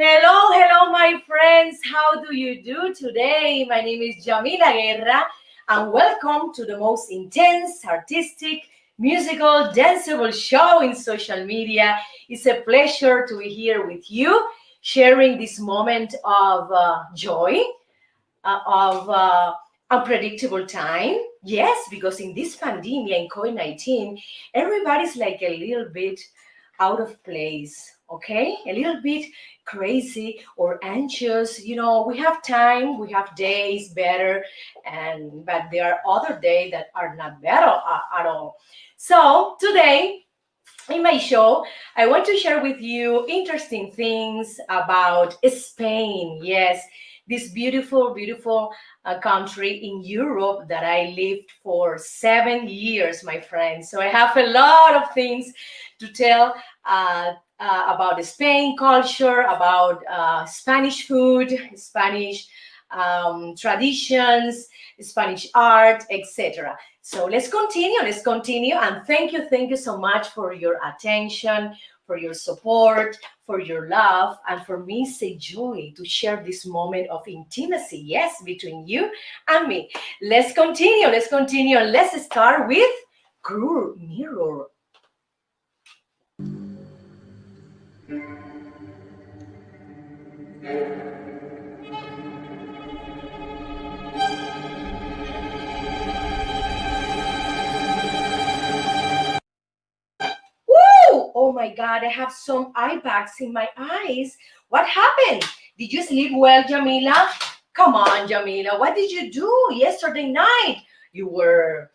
Hello, hello, my friends. How do you do today? My name is Yamila Guerra, and welcome to the most intense, artistic, musical, danceable show in social media. It's a pleasure to be here with you, sharing this moment of joy, of unpredictable time. Yes, because in this pandemic in COVID-19, everybody's like a little bit out of place, okay? A little bit crazy or anxious. We have time, we have days better, and but there are other days that are not better at all. So today in my show, I want to share with you interesting things about Spain. Yes, this beautiful, beautiful country in Europe that I lived for 7 years, my friends. So I have a lot of things to tell about the Spain culture, about Spanish food, Spanish traditions, Spanish art, etc. So let's continue, and thank you so much for your attention, for your support, for your love, and for me, it's a joy to share this moment of intimacy, yes, between you and me. Let's continue, and let's start with Cruel Mirror. Woo! Oh my God, I have some eye bags in my eyes. What happened? Did you sleep well, Jamila? Come on, Jamila. What did you do yesterday night? You were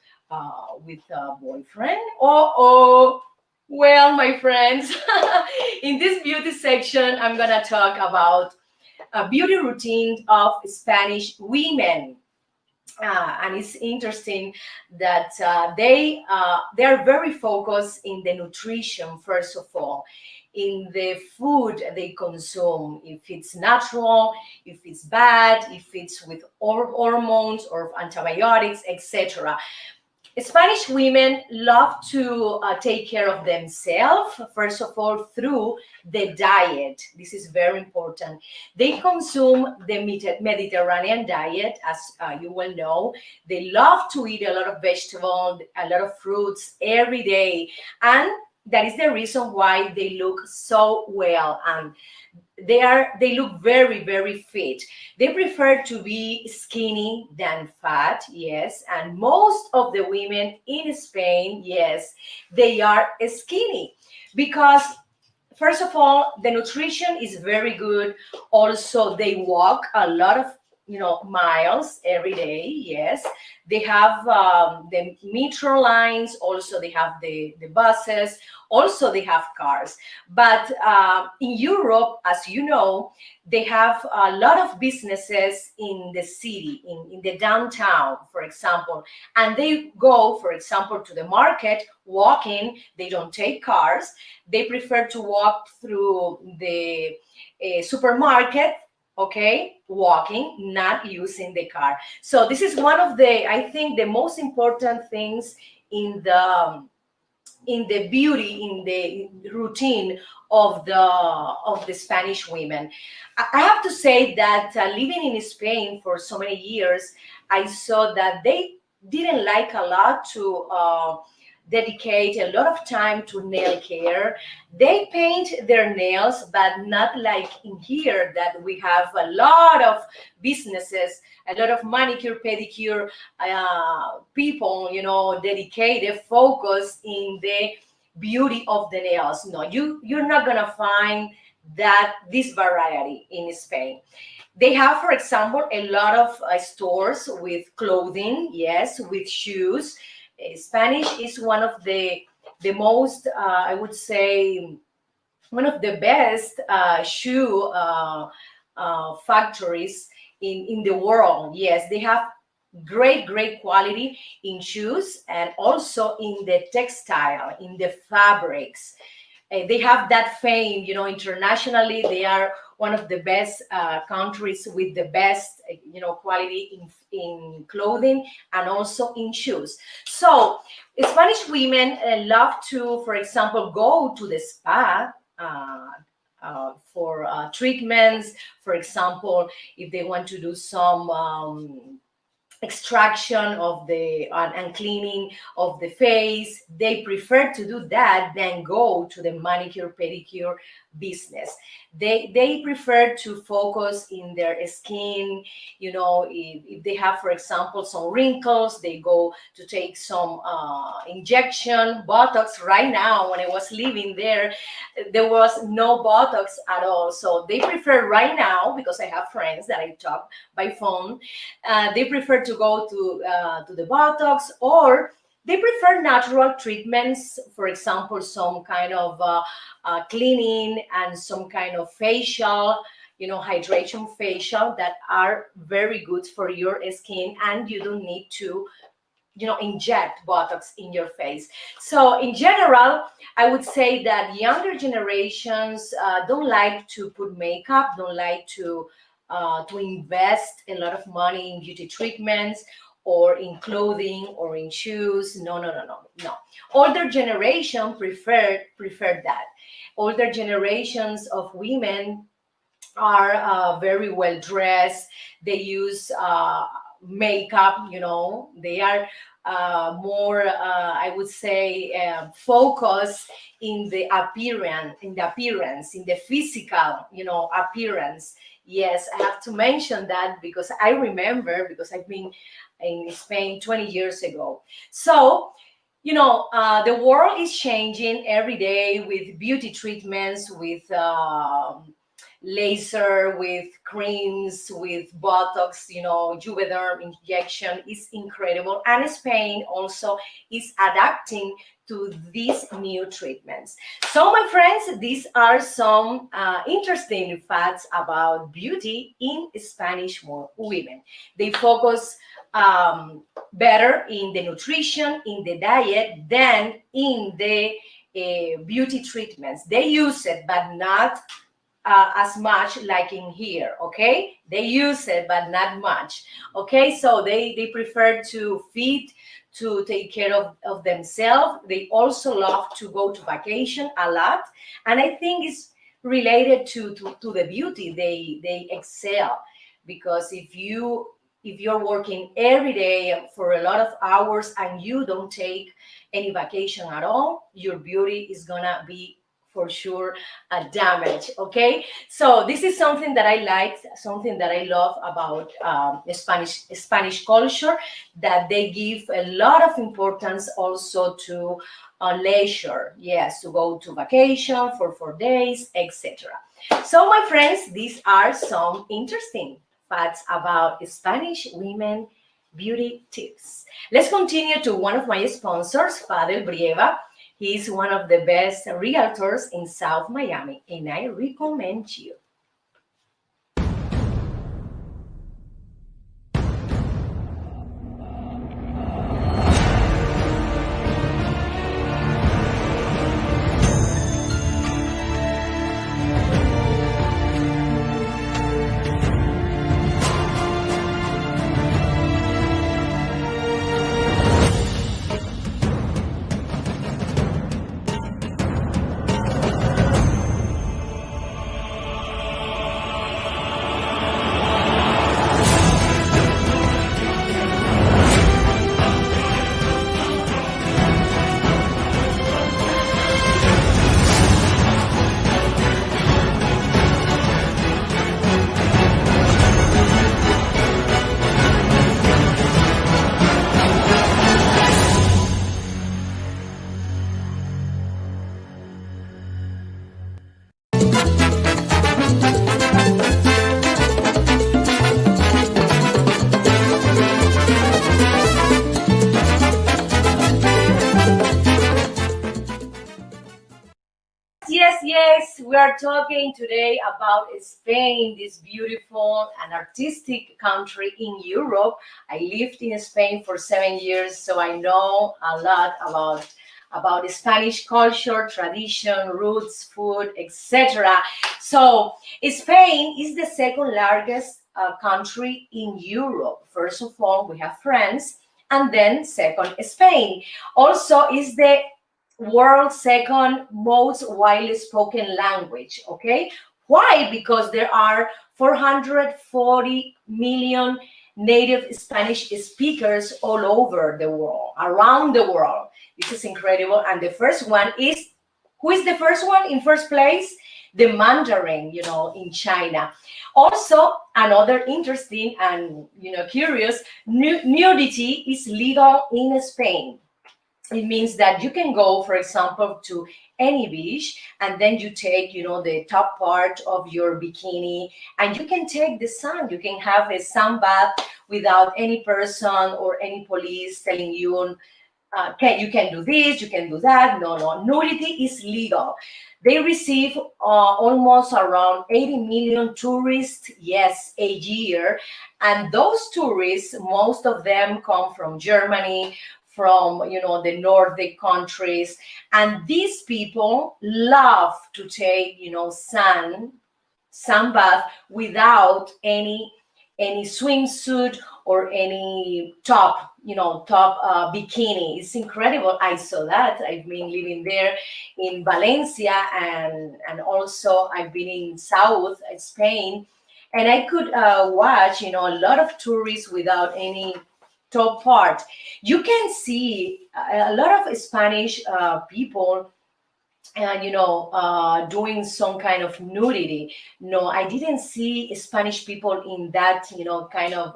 with a boyfriend? Oh. Well, my friends, in this beauty section, I'm gonna talk about a beauty routine of Spanish women. And it's interesting that they are very focused in the nutrition, first of all, in the food they consume, if it's natural, if it's bad, if it's with hormones or antibiotics, etc. Spanish women love to take care of themselves, first of all, through the diet. This is very important. They consume the Mediterranean diet, as you will know. They love to eat a lot of vegetables, a lot of fruits every day. And that is the reason why they look so well. And they look very, very fit. They prefer to be skinny than fat, yes, and most of the women in Spain, yes, they are skinny because first of all, the nutrition is very good. Also, they walk a lot of miles every day. Yes, they have the metro lines. Also, they have the buses. Also, they have cars. But in Europe, as you know, they have a lot of businesses in the city, in the downtown, for example, and they go, for example, to the market walking. They don't take cars. They prefer to walk through the supermarket, okay, walking, not using the car. So this is one of the, I think, the most important things in the beauty, in the routine of the Spanish women. I have to say that living in Spain for so many years, I saw that they didn't like a lot to dedicate a lot of time to nail care. They paint their nails, but not like in here that we have a lot of businesses, a lot of manicure, pedicure people, dedicated, focus in the beauty of the nails. No, you're not gonna find this variety in Spain. They have, for example, a lot of stores with clothing, yes, with shoes. Spanish is one of the most, I would say, one of the best shoe factories in the world. Yes, they have great quality in shoes and also in the textile, in the fabrics. they have that fame, internationally. They are one of the best countries with the best, quality in clothing and also in shoes. So Spanish women love to, for example, go to the spa. For treatments, for example, if they want to do some extraction of the and cleaning of the face, they prefer to do that than go to the manicure pedicure business. They prefer to focus in their skin. If they have, for example, some wrinkles, they go to take some injection botox. Right now, when I was living there was no botox at all, so they prefer right now, because I have friends that I talk by phone, they prefer to go to the Botox, or they prefer natural treatments. For example, some kind of cleaning and some kind of facial, hydration facial that are very good for your skin, and you don't need to inject botox in your face. So in general, I would say that younger generations don't like to put makeup, don't like to invest a lot of money in beauty treatments or in clothing or in shoes. No, no, no, no, no. Older generation prefer that. Older generations of women are very well dressed. They use makeup. They are more, I would say, focused in the appearance, in the physical, appearance. Yes, I have to mention that because I remember, because I've been in Spain 20 years ago. So the world is changing every day with beauty treatments, with laser, with creams, with botox, juvederm injection is incredible. And Spain also is adapting to these new treatments. So my friends, these are some interesting facts about beauty in Spanish women. They focus better in the nutrition, in the diet, than in the beauty treatments. They use it, but not as much like in here. Okay, they use it but not much. Okay, so they prefer to feed, to take care of themselves. They also love to go to vacation a lot, and I think it's related to the beauty. They excel, because if you're working every day for a lot of hours and you don't take any vacation at all, your beauty is gonna be for sure damage. Okay, so this is something that I like, something that I love about Spanish culture, that they give a lot of importance also to leisure. Yes, to go to vacation for 4 days, etc. So my friends, these are some interesting facts about Spanish women beauty tips. Let's continue to one of my sponsors, Fadel Brieva. He's one of the best realtors in South Miami, and I recommend you. Yes, we are talking today about Spain, this beautiful and artistic country in Europe. I lived in Spain for 7 years, so I know a lot about Spanish culture, tradition, roots, food, etc. So Spain is the second largest country in Europe. First of all, we have France, and then second, Spain. Also, is the world's second most widely spoken language. Okay, why? Because there are 440 million native Spanish speakers all over the world, around the world. This is incredible. And the first one is, who is the first one in first place? The Mandarin, in China. Also, another interesting and, curious, nudity is legal in Spain. It means that you can go, for example, to any beach, and then you take, the top part of your bikini, and you can take the sun. You can have a sun bath without any person or any police telling you, you can do this, you can do that. No, no, nudity is legal. They receive almost around 80 million tourists, yes, a year. And those tourists, most of them come from Germany, from the Nordic countries, and these people love to take sun bath without any swimsuit or any top bikini. It's incredible. I saw that. I've been living there in Valencia, and also I've been in South Spain, and I could watch a lot of tourists without any top part. You can see a lot of Spanish people doing some kind of nudity. No, I didn't see Spanish people in that kind of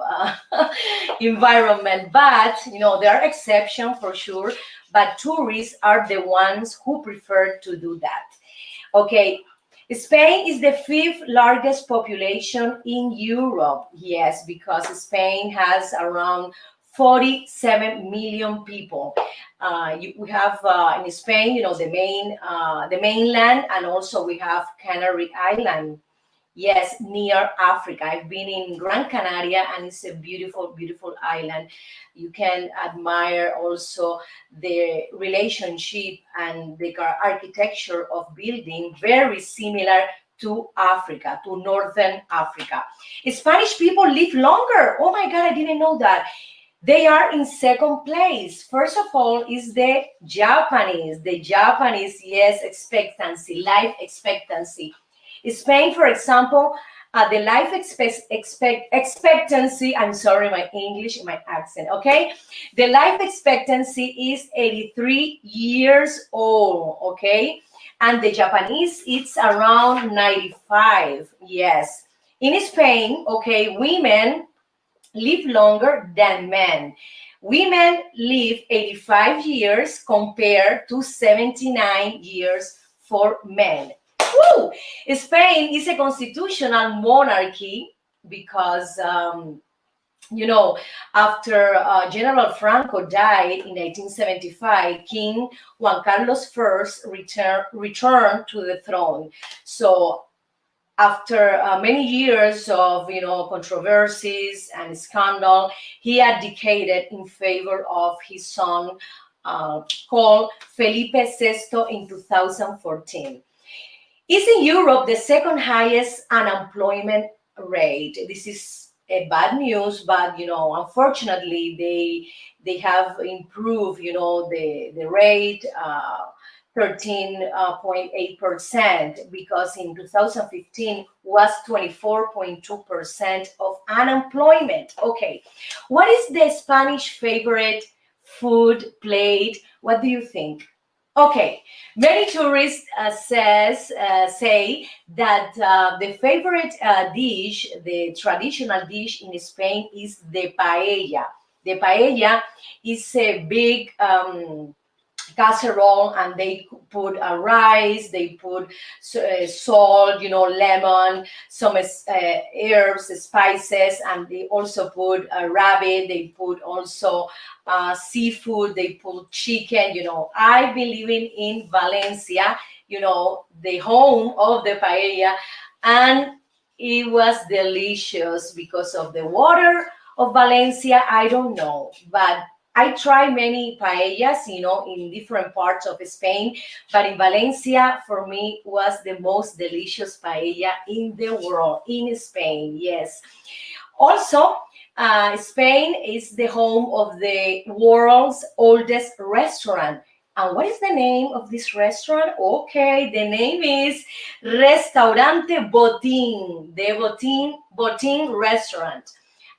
environment, but there are exceptions for sure, but tourists are the ones who prefer to do that. Okay, Spain is the fifth largest population in Europe. Yes, because Spain has around 47 million people. We have in Spain, the mainland, and also we have Canary Island. Yes, near Africa. I've been in Gran Canaria, and it's a beautiful, beautiful island. You can admire also the relationship and the architecture of building, very similar to Africa, to Northern Africa. Spanish people live longer. Oh my God, I didn't know that. They are in second place. First of all is the Japanese. The Japanese, yes, life expectancy. Spain, for example, the life expectancy, I'm sorry, my English, my accent, okay? The life expectancy is 83 years old, okay? And the Japanese, it's around 95, yes. In Spain, okay, women live longer than men. Women live 85 years compared to 79 years for men. Woo! Spain is a constitutional monarchy because, after General Franco died in 1875, King Juan Carlos I returned to the throne. So after many years of controversies and scandal, he abdicated in favor of his son, called Felipe VI, in 2014. Is in Europe the second highest unemployment rate. This is a bad news, but unfortunately they have improved the rate, 13.8%, because in 2015 was 24.2% of unemployment. Okay, what is the Spanish favorite food plate? What do you think? Okay, many tourists say that the favorite dish, the traditional dish in Spain, is the paella. The paella is a big casserole, and they put rice, they put salt, lemon, some herbs, spices, and they also put rabbit, they put also seafood, they put chicken. I've been living in Valencia, the home of the paella, and it was delicious because of the water of Valencia. I don't know, but I try many paellas, in different parts of Spain, but in Valencia, for me, was the most delicious paella in the world, in Spain, yes. Also, Spain is the home of the world's oldest restaurant. And what is the name of this restaurant? Okay, the name is Restaurante Botín, the Botín restaurant.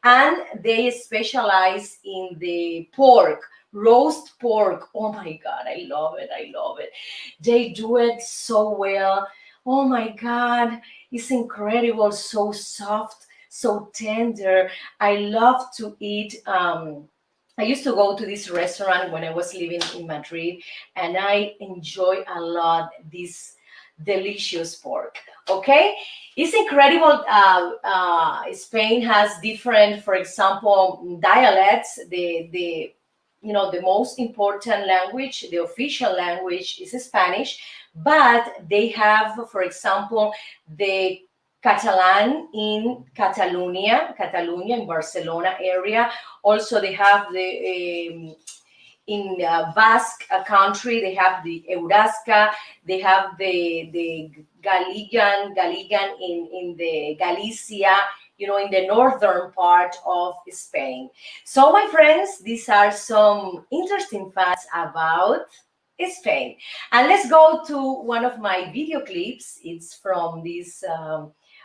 And they specialize in the pork, roast pork. Oh my God, I love it. I love it. They do it so well. Oh my God, it's incredible, so soft, so tender. I love to eat. I used to go to this restaurant when I was living in Madrid, and I enjoy a lot this delicious pork. Okay, it's incredible. Spain has different, for example, dialects. The most important language, the official language, is Spanish, but they have, for example, the Catalan in Catalonia in Barcelona area. Also, they have in Basque country, they have the Eurasca, they have the Galician in the Galicia, in the northern part of Spain. So, my friends, these are some interesting facts about Spain. And let's go to one of my video clips. It's from this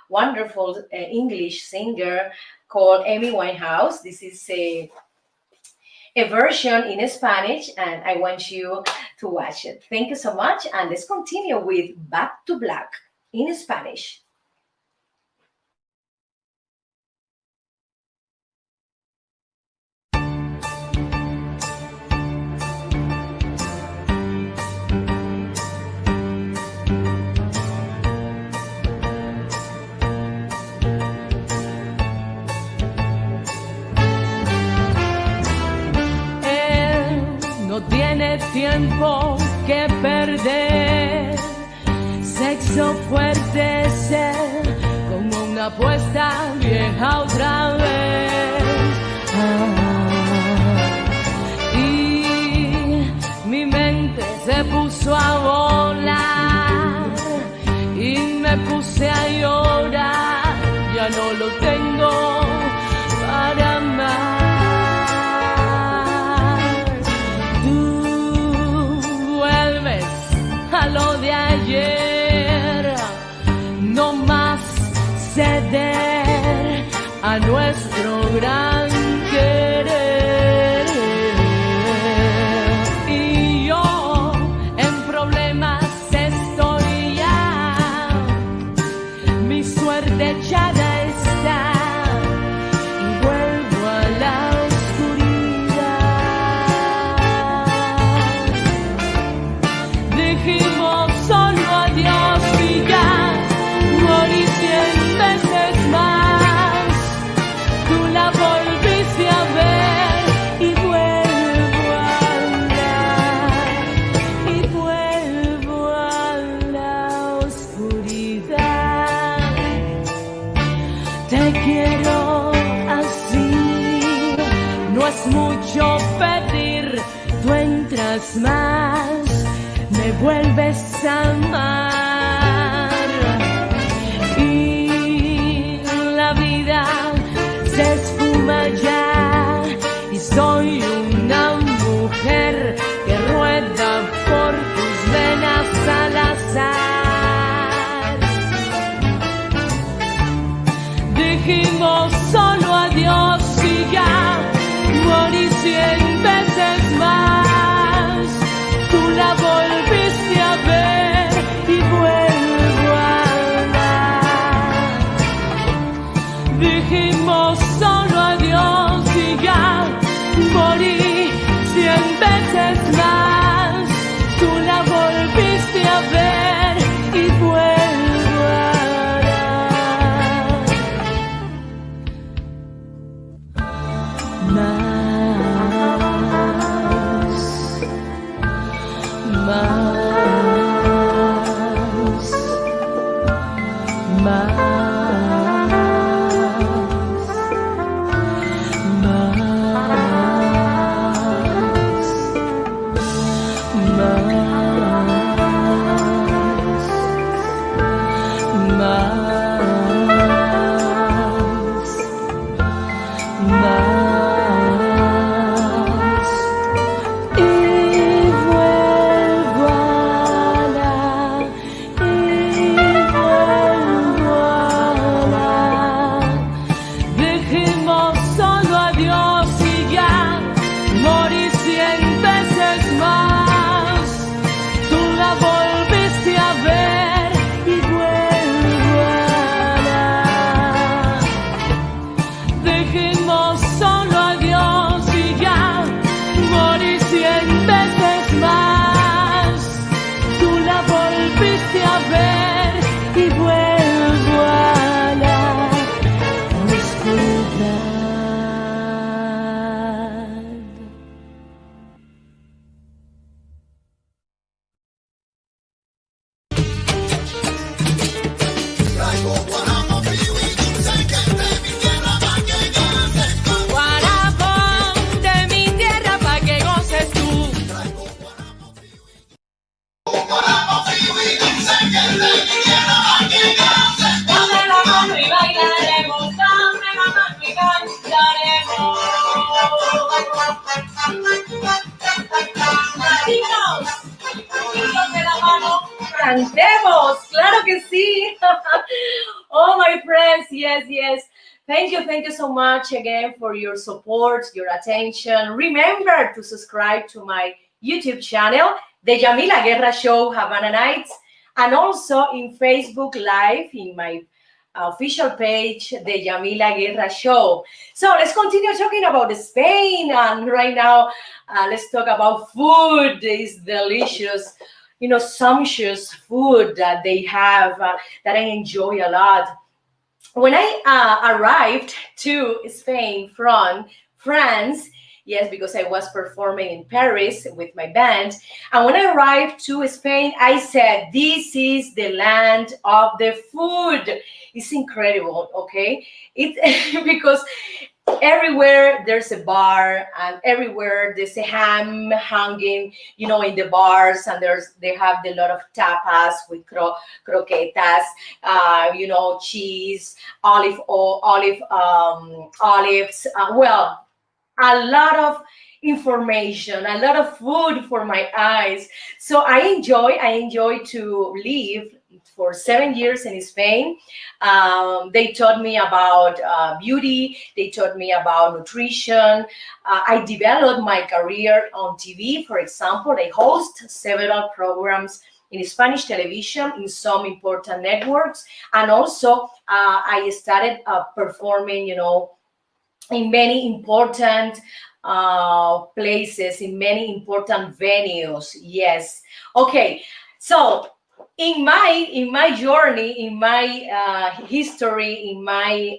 wonderful English singer called Amy Winehouse. This is a version in Spanish, and I want you to watch it. Thank you so much, and let's continue with Back to Black in Spanish. No tiene tiempo que perder. Sexo fuerte ser como una apuesta vieja otra vez. Y mi mente se puso a volar y me puse a llorar. Ya no lo tengo para amar. A lo de ayer, no más ceder a nuestro gran querer. Y yo en problemas estoy ya, mi suerte echada está y vuelvo a la dijimos solo adiós y ya morí 100 veces más. Tú la volviste a ver y vuelvo a andar y vuelvo a la oscuridad. Te quiero así, no es mucho pedir, tú entras más. Me vuelves a amar y la vida se esfuma ya y soy una mujer que rueda por tus venas al azar. Dijimos solo adiós y ya morí 100 veces más. Tú la volviste a ver y vuelvo a andar. Dijimos solo adiós y ya morí 100 veces más. Tú la volviste a ver y vuelvo a dar. Más. Cantemos, claro que sí. Oh, my friends, yes, yes. Thank you so much again for your support, your attention. Remember to subscribe to my YouTube channel, The Yamila Guerra Show, Havana Nights, and also in Facebook Live in my official page, The Yamila Guerra Show. So let's continue talking about Spain. And right now, let's talk about food. It's delicious, sumptuous food that they have that I enjoy a lot. When I arrived to Spain from France, yes, because I was performing in Paris with my band, and when I arrived to Spain, I said, "This is the land of the food." It's incredible, okay? It because everywhere there's a bar, and everywhere there's a ham hanging, in the bars, and they have a lot of tapas with croquetas, cheese, olives, well, a lot of information, a lot of food for my eyes. So I enjoy to live for 7 years in Spain. They taught me about beauty. They taught me about nutrition. I developed my career on TV. For example, I host several programs in Spanish television in some important networks, and also I started performing, in many important places, in many important venues. Yes. Okay. So in my journey, in my history, in my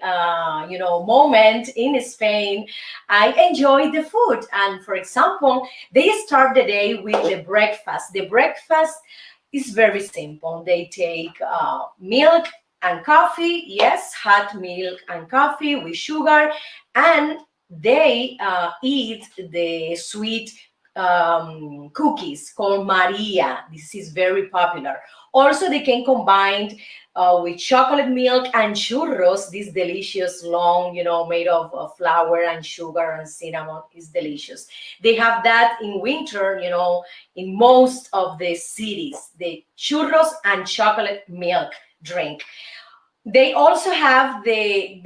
moment in Spain, I enjoy the food. And for example, they start the day with the breakfast. The breakfast is very simple. They take milk and coffee, yes, hot milk and coffee with sugar, and they eat the sweet cookies called Maria. This is very popular. Also, they can combine with chocolate milk and churros. This delicious long, made of flour and sugar and cinnamon is delicious. They have that in winter, in most of the cities, the churros and chocolate milk drink. They also have the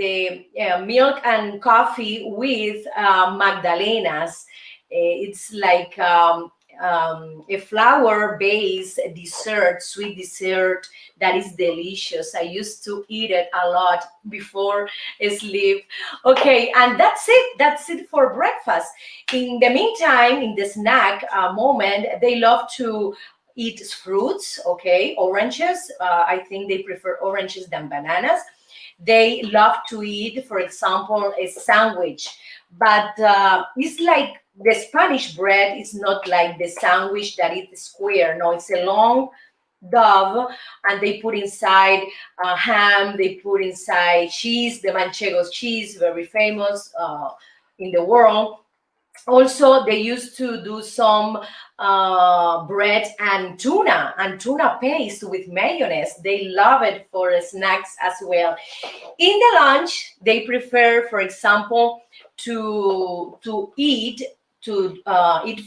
milk and coffee with magdalenas. It's like a flour-based dessert, sweet dessert that is delicious. I used to eat it a lot before sleep. Okay, and that's it. That's it for breakfast. In the meantime, in the snack moment, they love to eat fruits, okay, oranges. I think they prefer oranges than bananas. They love to eat, for example, a sandwich, but it's like the Spanish bread is not like the sandwich that is square. No, it's a long dove, and they put inside ham, they put inside cheese, the manchegos cheese, very famous in the world. Also, they used to do some bread and tuna paste with mayonnaise. They love it for snacks as well. In the lunch, they prefer, for example, to eat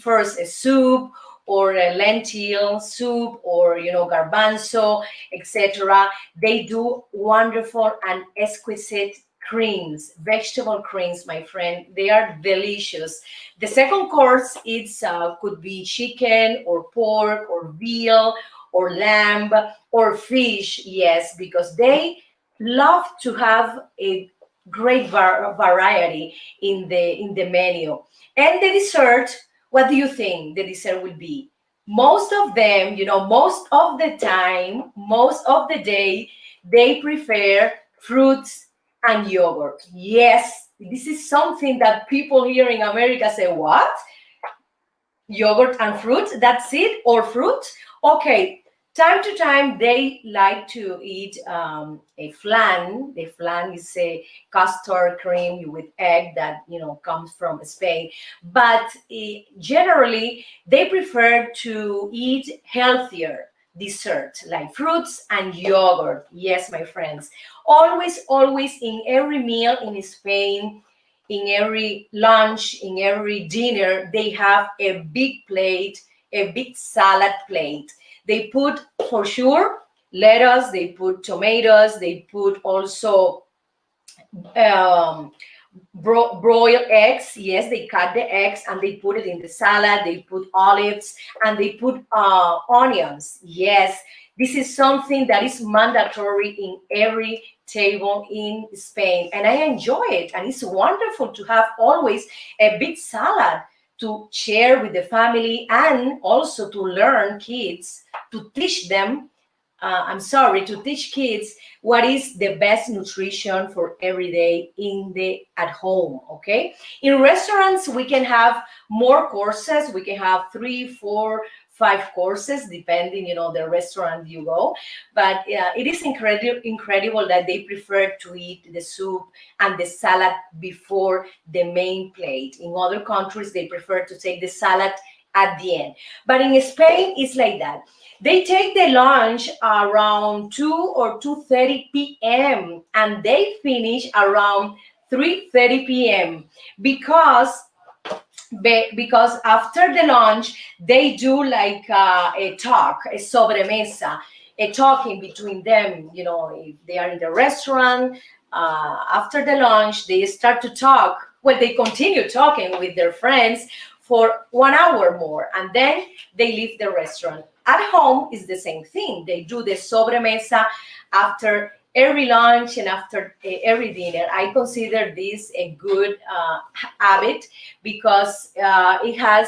first a soup or a lentil soup, or garbanzo, etc. They do wonderful and exquisite creams, vegetable creams, my friend. They are delicious. The second course is could be chicken or pork or veal or lamb or fish. Yes, because they love to have a great variety in the menu. And the dessert, what do you think the dessert will be? Most of them, most of the time, most of the day, they prefer fruits and yogurt. Yes, this is something that people here in America say, what? Yogurt and fruit? That's it? Or fruit? Okay. Time to time, they like to eat a flan. The flan is a custard cream with egg that comes from Spain. But generally, they prefer to eat healthier dessert like fruits and yogurt. Yes, my friends. Always, always in every meal in Spain, in every lunch, in every dinner, they have a big plate, a big salad plate. They put, for sure, lettuce, they put tomatoes, they put also um, broiled eggs. Yes, they cut the eggs and they put it in the salad. They put olives and they put onions. Yes, this is something that is mandatory in every table in Spain, and I enjoy it. And it's wonderful to have always a big salad to share with the family, and also to learn kids, to teach them, to teach kids what is the best nutrition for every day in the at home. Okay, in restaurants we can have more courses. We can have 3, 4, 5 courses depending, the restaurant you go. But it is incredible that they prefer to eat the soup and the salad before the main plate. In other countries they prefer to take the salad at the end, but in Spain it's like that. They take the lunch around 2 or 2:30 p.m. and they finish around 3:30 p.m. because because after the lunch they do like a talk, a sobremesa, a talking between them. If they are in the restaurant, after the lunch they start to talk. Well, they continue talking with their friends for 1 hour more, and then they leave the restaurant. At home is the same thing. They do the sobremesa after every lunch and after every dinner. I consider this a good habit because it has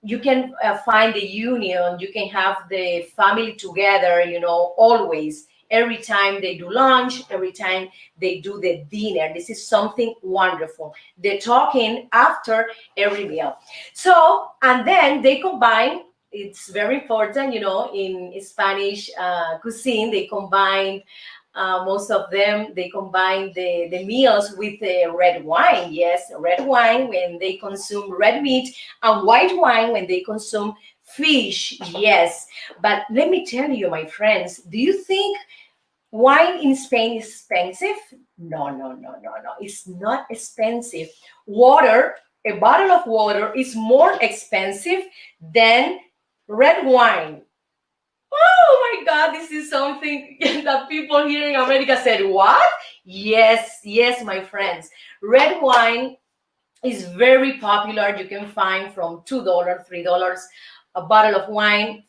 you can find the union. You can have the family together, always. Every time they do lunch, every time they do the dinner. This is something wonderful. They're talking after every meal. So, and then they combine, it's very important, in Spanish cuisine, they combine, most of them, they combine the meals with red wine. Yes, red wine when they consume red meat, and white wine when they consume fish. Yes, but let me tell you, my friends, do you think wine in Spain is expensive? No, no, no, no, no. It's not expensive. Water, a bottle of water is more expensive than red wine. Oh my God, this is something that people here in America said, what? Yes, yes, my friends. Red wine is very popular. You can find from $2, $3 a bottle of wine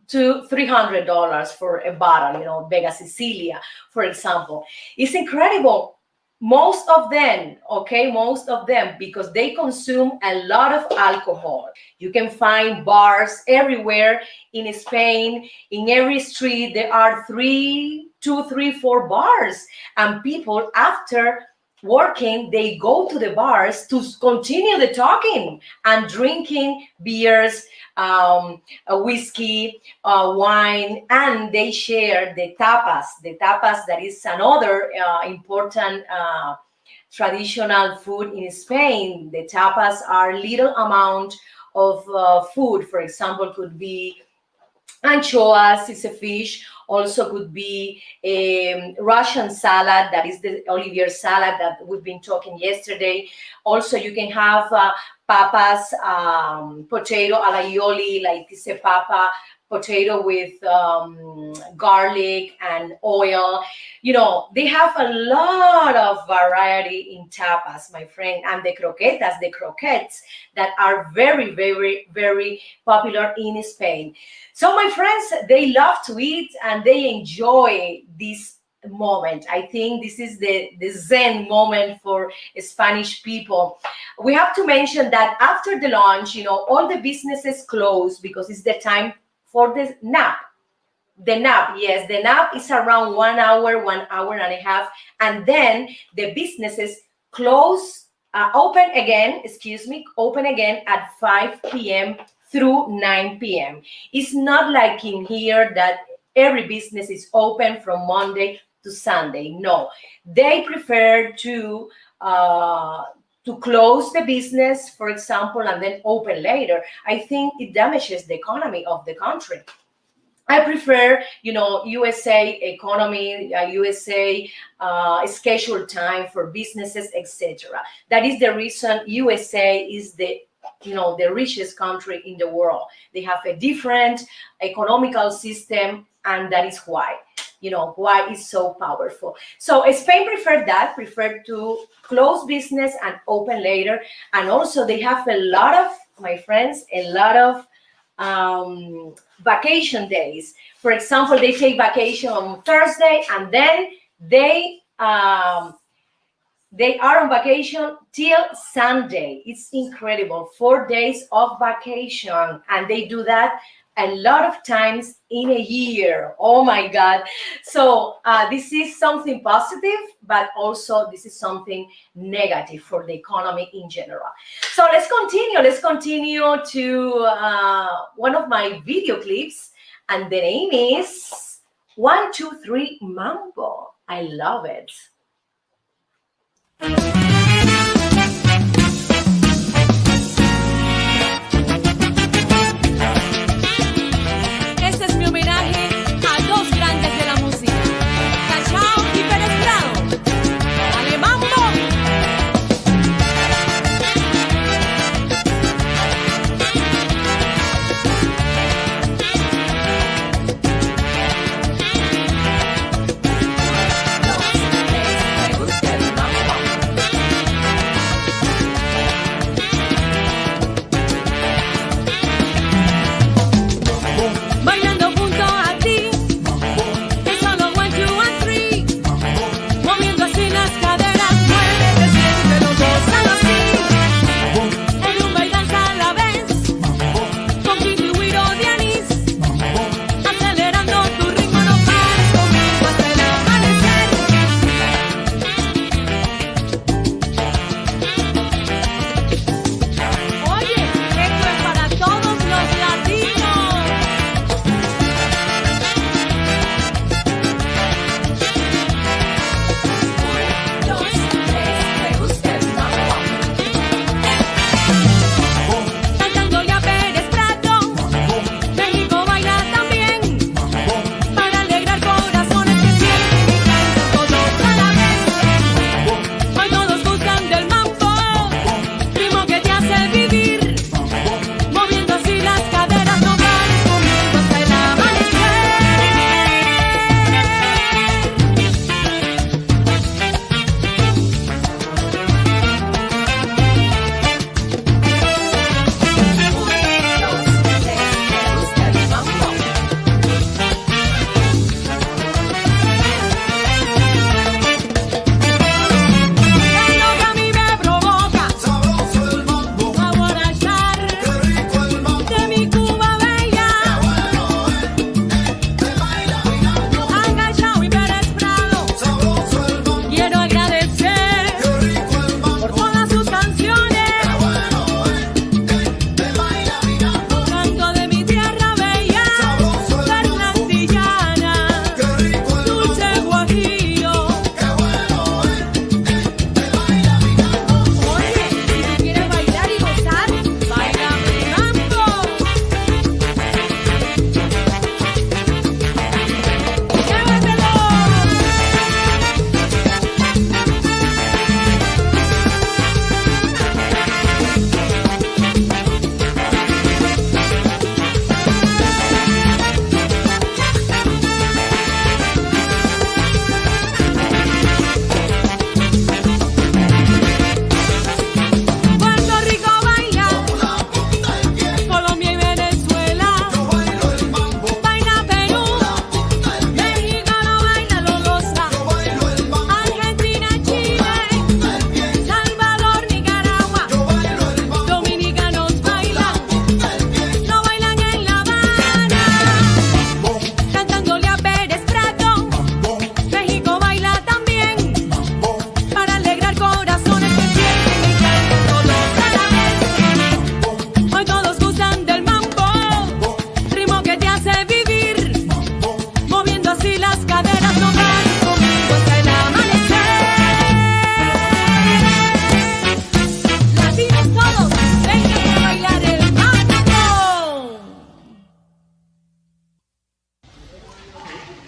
to $300 for a bottle, Vega Sicilia, for example. It's incredible. Most of them, okay, most of them, because they consume a lot of alcohol. You can find bars everywhere in Spain. In every street, there are 2, 3, 4 bars. And people, after working, they go to the bars to continue the talking and drinking beers, whiskey, wine, and they share the tapas. The tapas, that is another important traditional food in Spain. The tapas are little amount of food. For example, could be anchoas, is a fish. Also could be a Russian salad, that is the Olivier salad that we've been talking yesterday. Also, you can have papas, potato alla aioli, like this a papa, potato with garlic and oil. They have a lot of variety in tapas, my friend, and the croquettes that are very, very, very popular in Spain. So, my friends, they love to eat and they enjoy this moment. I think this is the Zen moment for Spanish people. We have to mention that after the lunch, all the businesses close because it's the time for the nap. The nap, yes, the nap is around 1 hour, 1 hour and a half, and then the businesses open again at 5 p.m. through 9 p.m. It's not like in here that every business is open from Monday to Sunday. No, they prefer to close the business, for example, and then open later. I think it damages the economy of the country. I prefer, USA economy, USA schedule time for businesses, etc. That is the reason USA is the the richest country in the world. They have a different economical system, and that is why why it's so powerful. So Spain preferred to close business and open later. And also they have a lot of, my friends, a lot of vacation days. For example, they take vacation on Thursday, and then they are on vacation till Sunday. It's incredible. 4 days of vacation, and they do that a lot of times in a year. Oh my God. So this is something positive, but also this is something negative for the economy in general. So let's continue to one of my video clips, and the name is 1, 2, 3 Mambo. I love it. Este es mi homenaje a dos grandes de la música, Cachao y Pérez Prado. ¡Dale, mambo! Bailando junto a ti, es solo 1, 2, 3. Moviendo así las caderas, muévete, siéntelo, gózalo así. El rumba y danza a la vez, con Kiki, Wiro, de anís. Acelerando tu ritmo, no pares conmigo hasta el amanecer. Oye, esto es para todos los latinos. 2, 3, me gusta el mambo. Cantando ya Pérez Prado, México baila también, para alegrar corazones que sienten y cantan todos a la vez. Hoy todos gustan del mambo, ritmo que te hace vivir, moviendo así las caderas, no pares conmigo hasta el amanecer. Es lo que a mí me provoca Sabroso el mambo, a borrachar qué rico el mambo, de mi Cuba bella. te baila mirando. A Cachao y Pérez Prado Sabroso el mambo, quiero agradecer qué rico el por mambo, todas sus canciones. te baila mirando. Canto de mi tierra bella, Sabroso el mambo, fernandillana, qué rico el dulce mambo, guajillo. qué bueno te baila mirando. Oye, si tú quieres bailar y gozar, baila mi mambo. ¡Llévatelo! Puerto Rico baila, La punta del pie, Colombia y Venezuela, yo bailo el mambo. baila Perú, La punta del pie, México lo baila, lo goza, yo bailo el mambo. Argentina, Chile, Del pie, Salvador, Nicaragua, yo bailo el mambo. dominicanos bailan, Del pie, lo bailan en La Habana, cantándole a Pérez Prado. México baila también, para alegrar corazones que sienten y cantan todos a la vez. Hoy todos gustan del mambo, ritmo que te hace vivir, moviendo así las caderas, no pares conmigo hasta el amanecer. Latinos todos, vengan a bailar el mambo.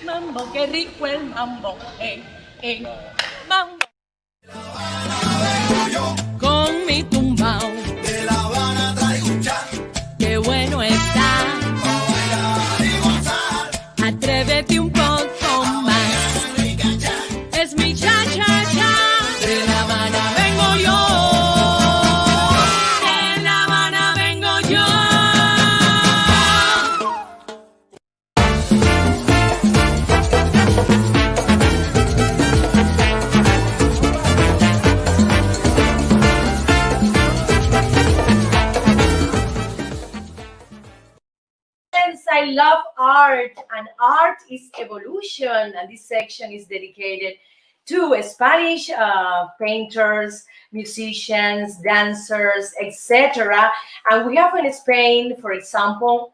Mambo, qué rico el mambo, mambo. Con mi tumbao, de La Habana friends, I love art, and art is evolution. And this section is dedicated to Spanish painters, musicians, dancers, etc. And we have in Spain, for example,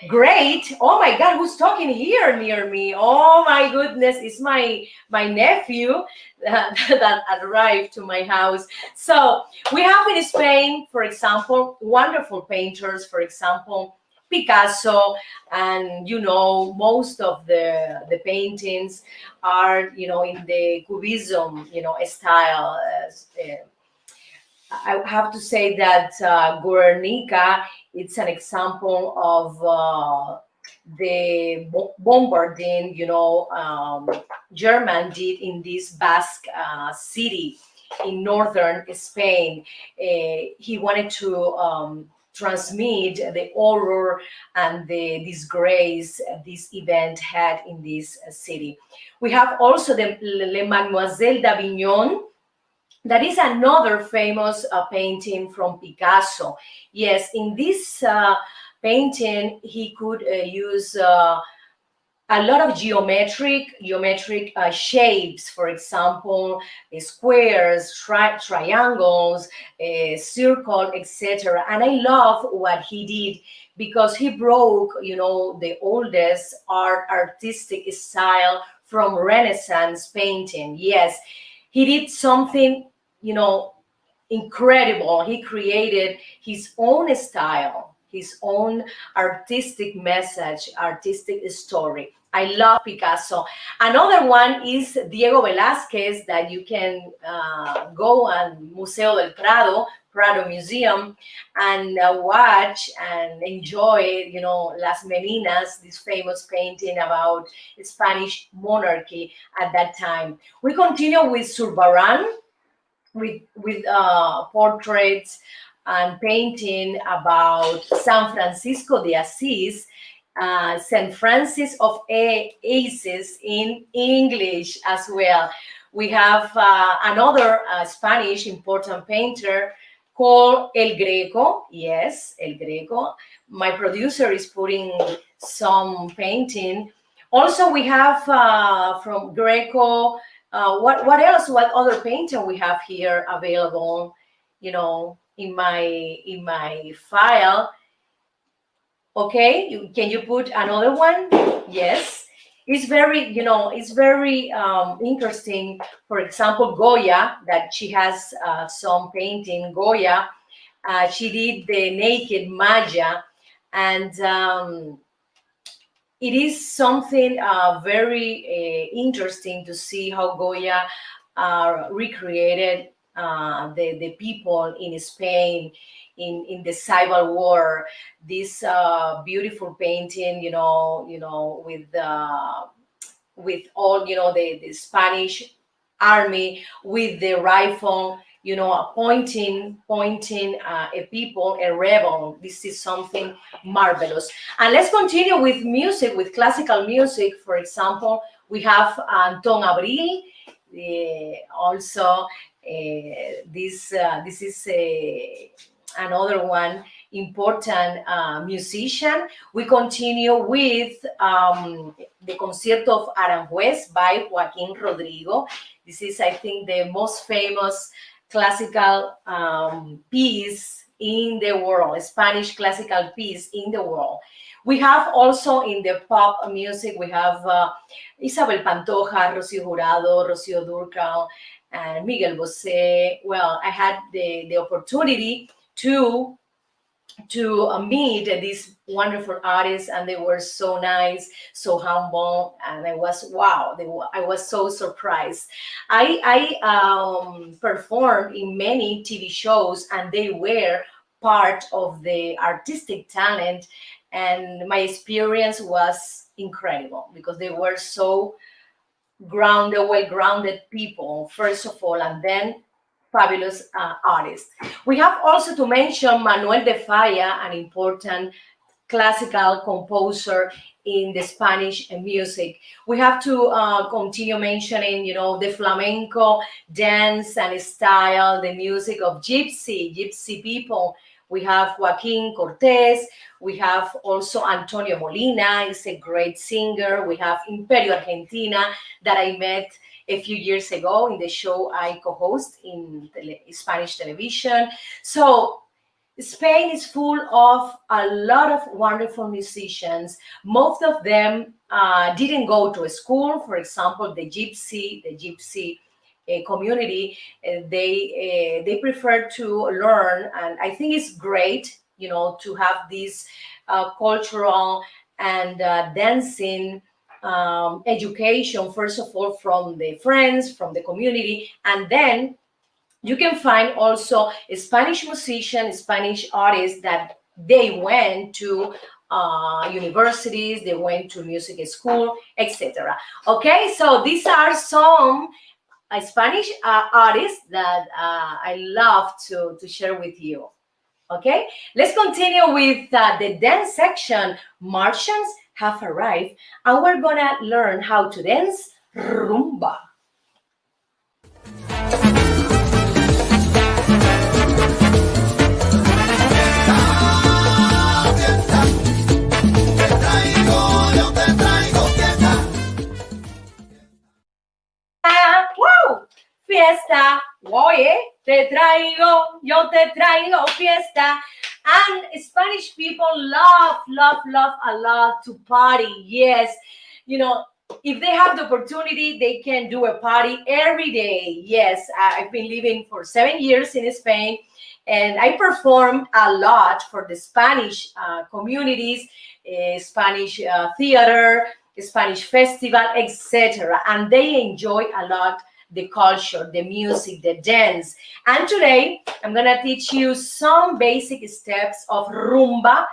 great. Oh my God, who's talking here near me? Oh my goodness, it's my nephew that arrived to my house. So we have in Spain, for example, wonderful painters. For example, Picasso, and most of the paintings are in the cubism style. I have to say that Guernica, it's an example of the bombarding, German did in this Basque city in northern Spain. He wanted to transmit the horror and the disgrace this event had in this city. We have also the Le Mademoiselle d'Avignon. That is another famous painting from Picasso. Yes, in this painting, he could use a lot of geometric shapes. For example, squares, triangles, circle, etc. And I love what he did because he broke, the oldest artistic style from Renaissance painting. Yes, he did something, incredible. He created his own style, his own artistic message, artistic story. I love Picasso. Another one is Diego Velázquez, that you can go and Museo del Prado Museum, and watch and enjoy, Las Meninas, this famous painting about Spanish monarchy at that time. We continue with Zurbarán, with portraits and painting about San Francisco de Assis, Saint Francis of Asís in English as well. We have another Spanish important painter called El Greco. Yes, El Greco. My producer is putting some painting. Also, we have from Greco. What else? What other painter we have here available? In my file. Okay, can you put another one? Yes, it's very interesting. For example, Goya, that she has some painting. Goya, she did the naked Maya, and it is something very interesting to see how Goya recreated the people in Spain in the Civil War. This beautiful painting, with all the Spanish army with the rifle, pointing a people, a rebel. This is something marvelous. And let's continue with music, with classical music. For example, we have Anton Abril. Also, this is another one important musician. We continue with the Concierto of Aranjuez by Joaquín Rodrigo. This is, I think, the most famous classical piece in the world, a Spanish classical piece in the world. We have also in the pop music, we have Isabel Pantoja, Rocío Jurado, Rocío Dúrcal, and Miguel Bosé. Well, I had the opportunity to meet these wonderful artists, and they were so nice, so humble, and I was I was so surprised. I performed in many TV shows, and they were part of the artistic talent, and my experience was incredible because they were so well-grounded people, first of all, and then fabulous artists. We have also to mention Manuel de Falla, an important classical composer in the Spanish music. We have to continue mentioning, the flamenco dance and style, the music of gypsy people. We have Joaquin Cortez. We have also Antonio Molina, is a great singer. We have Imperio Argentina that I met a few years ago in the show I co-host in Spanish television. So Spain is full of a lot of wonderful musicians. Most of them didn't go to a school. For example, the gypsy community, they prefer to learn, and I think it's great, to have this cultural and dancing education. First of all, from the friends, from the community, and then you can find also Spanish musicians, Spanish artists that they went to universities, they went to music school, etc. Okay, so these are some Spanish artists that I love to share with you. Okay, let's continue with the dance section. Martians have arrived, and we're gonna learn how to dance rumba. ¡Wow! Fiesta, oye, te traigo, yo te traigo fiesta. And Spanish people love a lot to party. Yes, if they have the opportunity, they can do a party every day. Yes, I've been living for 7 years in Spain, and I perform a lot for the Spanish communities, Spanish theater, Spanish festival, etc. And they enjoy a lot the culture, the music, the dance. And today I'm gonna teach you some basic steps of rumba,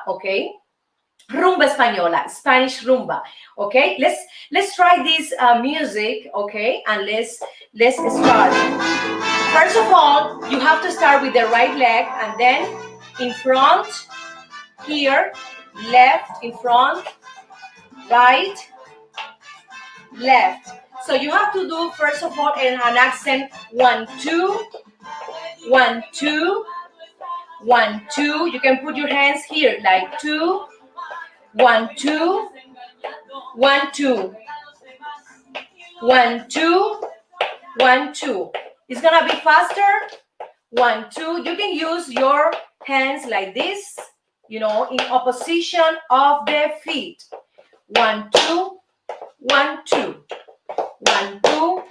okay? Rumba española, Spanish rumba, okay? Let's try this music, okay? And let's start. First of all, you have to start with the right leg, and then in front, here, left, in front, right, left. So you have to do, first of all, an accent 1, 2, 1, 2, 1, 2. You can put your hands here like 2, 1, 2, 1, 2, 1, 2, 1, 2. It's gonna be faster. 1, 2. You can use your hands like this, in opposition of the feet. 1, 2, 1, 2. 1, 2.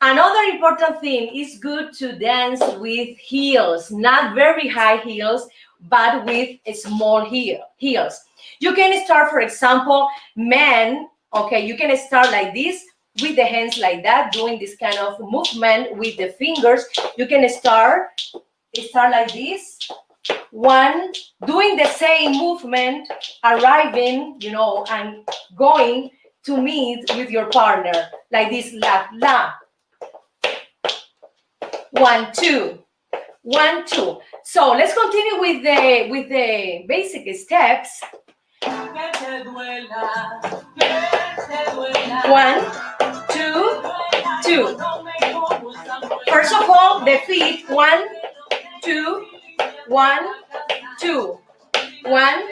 Another important thing is good to dance with heels, not very high heels, but with small heels. You can start, for example, men, okay, you can start like this with the hands like that, doing this kind of movement with the fingers. You can start like this. 1, doing the same movement, arriving, and going to meet with your partner like this, la. 1, 2, 1, 2. So let's continue with the basic steps. 1, 2, 2. First of all, the feet. 1, 2, 1, 2, 1,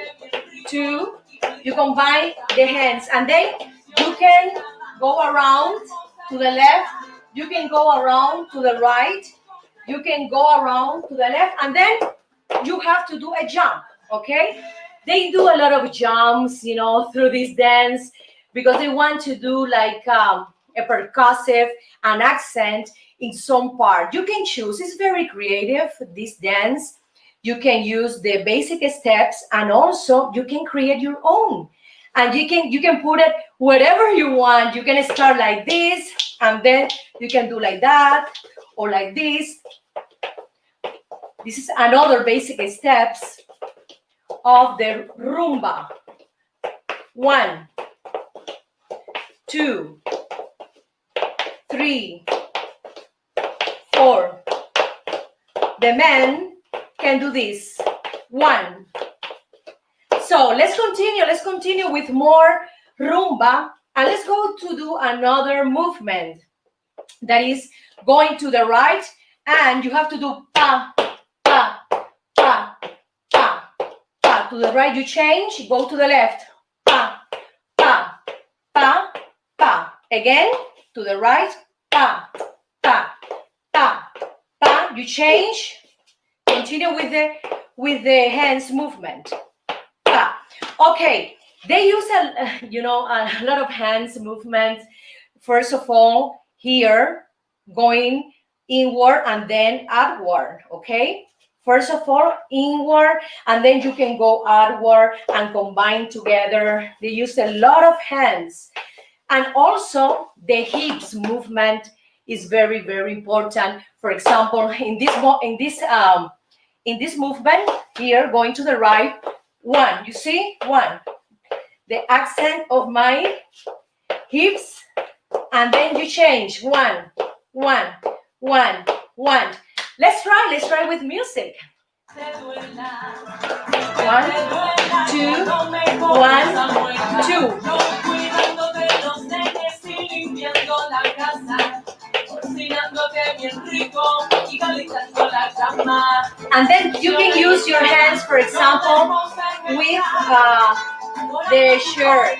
2. You combine the hands, and then you can go around to the left. You can go around to the right. You can go around to the left, and then you have to do a jump, okay? They do a lot of jumps, through this dance because they want to do like a percussive, an accent in some part. You can choose. It's very creative, this dance. You can use the basic steps, and also you can create your own. And you can put it wherever you want. You can start like this, and then you can do like that, or like this. This is another basic steps of the rumba. 1, 2, 3, 4. The men can do this. 1. So let's continue with more rumba, and let's go to do another movement that is going to the right, and you have to do pa, pa, pa, pa. To the right, you change, go to the left. Pa, pa, pa, pa. Again, to the right, pa, pa, pa, pa. You change. Continue with the hands movement. Pa. Okay, they use a lot of hands movement. First of all, here, going inward and then outward, okay? First of all, inward, and then you can go outward and combine together. They use a lot of hands. And also, the hips movement is very, very important. For example, in this movement, here, going to the right, one, you see? One. The accent of my hips, and then you change. One, one, one, one. Let's try with music. 1, 2, 1, 2. And then you can use your hands, for example, with the shirt,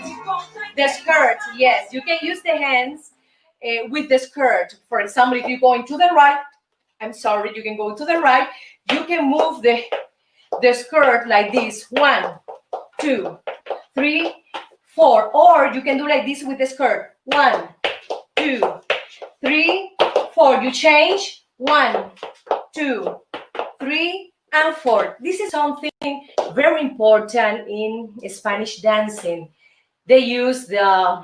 the skirt. Yes, you can use the hands with the skirt. For example, if you're going to the right, you can go to the right. You can move the skirt like this. 1, 2, 3, 4. Or you can do like this with the skirt. 1, 2, 3, 4. You change. 1, 2, 3, and 4. This is something very important in Spanish dancing. They use the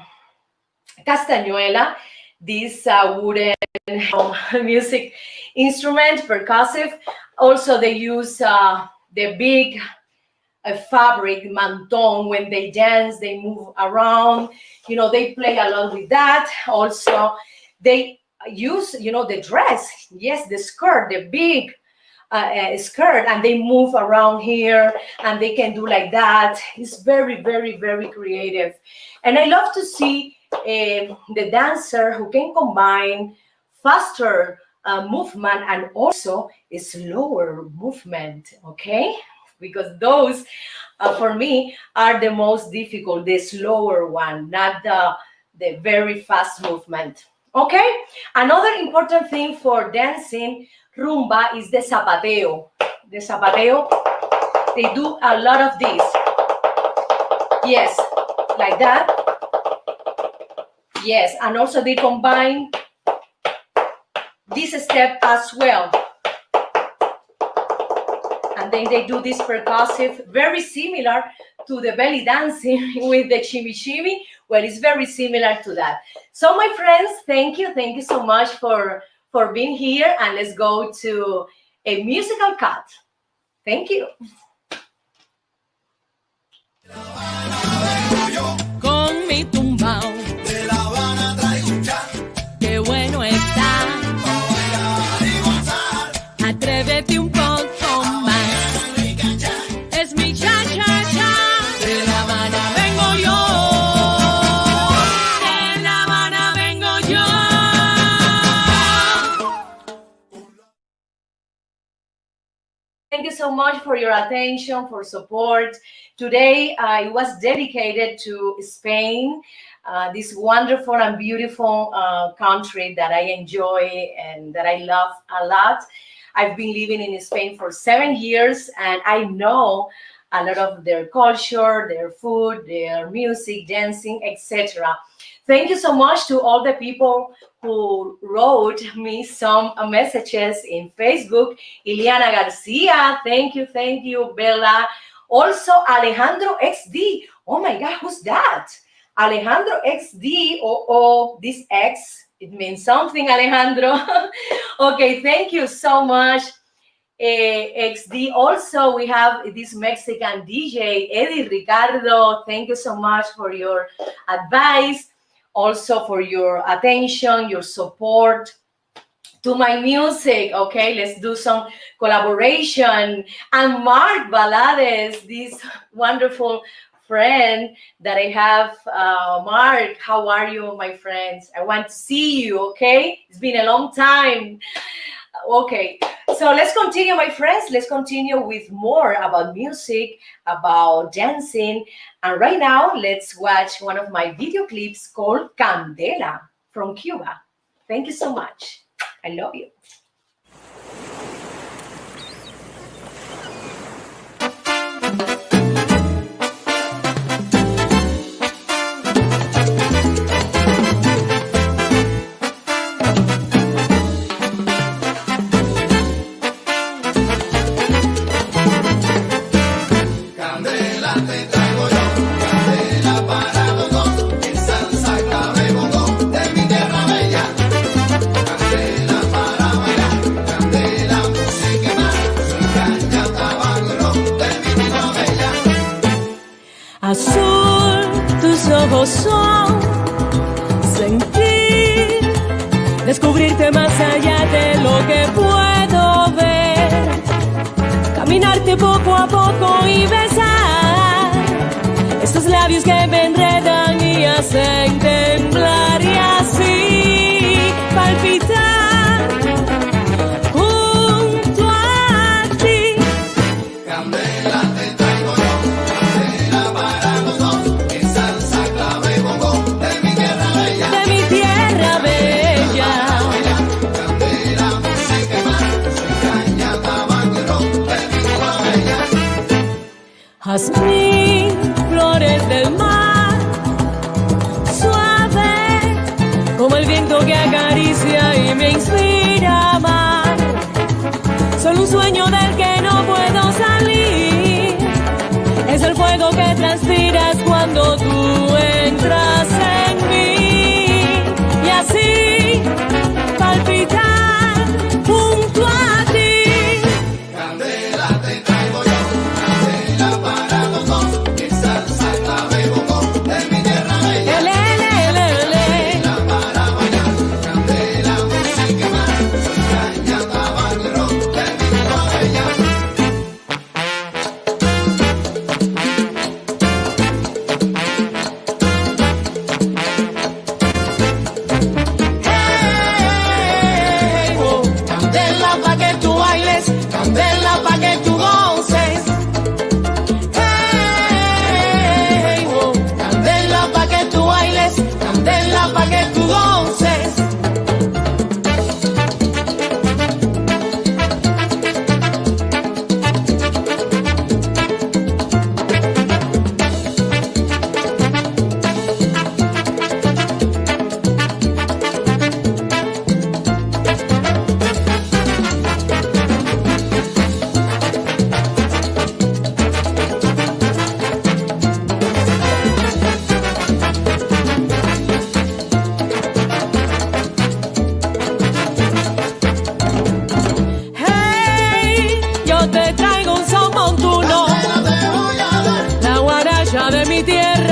castañuela, this wooden music instrument, percussive. Also, they use the big fabric manton. When they dance, they move around. They play a lot with that. Also, they use, the dress. Yes, the skirt, the big skirt, and they move around here, and they can do like that. It's very, very, very creative. And I love to see the dancer who can combine faster movement and also a slower movement, okay? Because those, for me, are the most difficult, the slower one, not the very fast movement, okay? Another important thing for dancing rumba is the zapateo. The zapateo, they do a lot of this. Yes, like that. Yes, and also they combine this step as well. And then they do this percussive, very similar to the belly dancing with the chimichimi. Well, it's very similar to that. So my friends, thank you so much for being here, and let's go to a musical cut. Thank you. Con mi tumbao, De La Habana traigo un chat qué bueno está. para bailar y gozar. Atrévete un poco más. Es mi cha-cha-cha. De La Habana vengo yo. De La Habana vengo yo. Thank you so much for your attention, for support. Today, it was dedicated to Spain, this wonderful and beautiful country that I enjoy and that I love a lot. I've been living in Spain for 7 years, and I know a lot of their culture, their food, their music, dancing, etc. Thank you so much to all the people who wrote me some messages in Facebook. Ileana Garcia, thank you, Bella. Also, Alejandro XD. Oh my God, who's that? Alejandro XD, this X, it means something, Alejandro. Okay, thank you so much, XD. Also, we have this Mexican DJ, Eddie Ricardo. Thank you so much for your advice, also for your attention, your support to my music. Okay, let's do some collaboration. And Mark Balades, this wonderful friend that I have. Mark, how are you, my friends? I want to see you, okay? It's been a long time. Okay, so let's continue, my friends. Let's continue with more about music, about dancing. And right now, let's watch one of my video clips called Candela from Cuba. Thank you so much. I love you. Candela te traigo yo, candela para los dos, en salsa, clave, bongo, de mi tierra bella. Candela para bailar, candela, música y más, soy caña, tabaco y ron, de mi tierra bella. Azul, tus ojos son sentir, descubrirte más allá de lo que puedo ver, caminarte poco a poco y besar estos labios que me enredan y hacen temblar y así palpitar junto a ti. Candela te traigo yo, candela para los dos, en salsa, clave, bongo, de mi tierra bella. De mi tierra bella, Candela, música y más, soy caña, tabaco y ron, de mi tierra bella. jazmín, flores del mar, suave como el viento que acaricia y me inspira a amar. Son un sueño del que no puedo salir, es el fuego que transpiras cuando tú entras en mí y así palpitar junto a ti. Candela te traigo yo, candela para los dos, en salsa, clave, bongo, de mi tierra bella. Candela para bailar, candela, música y más, soy caña, tabaco y ron, de mi tierra bella. Hey, oh, candela pa' que tú bailes, candela pa' que tú goces. Hey, oh, candela pa' que tú bailes, candela pa' que tú goces. Hey, yo te traigo un son montuno, Candela te voy a dar, la guaracha de mi tierra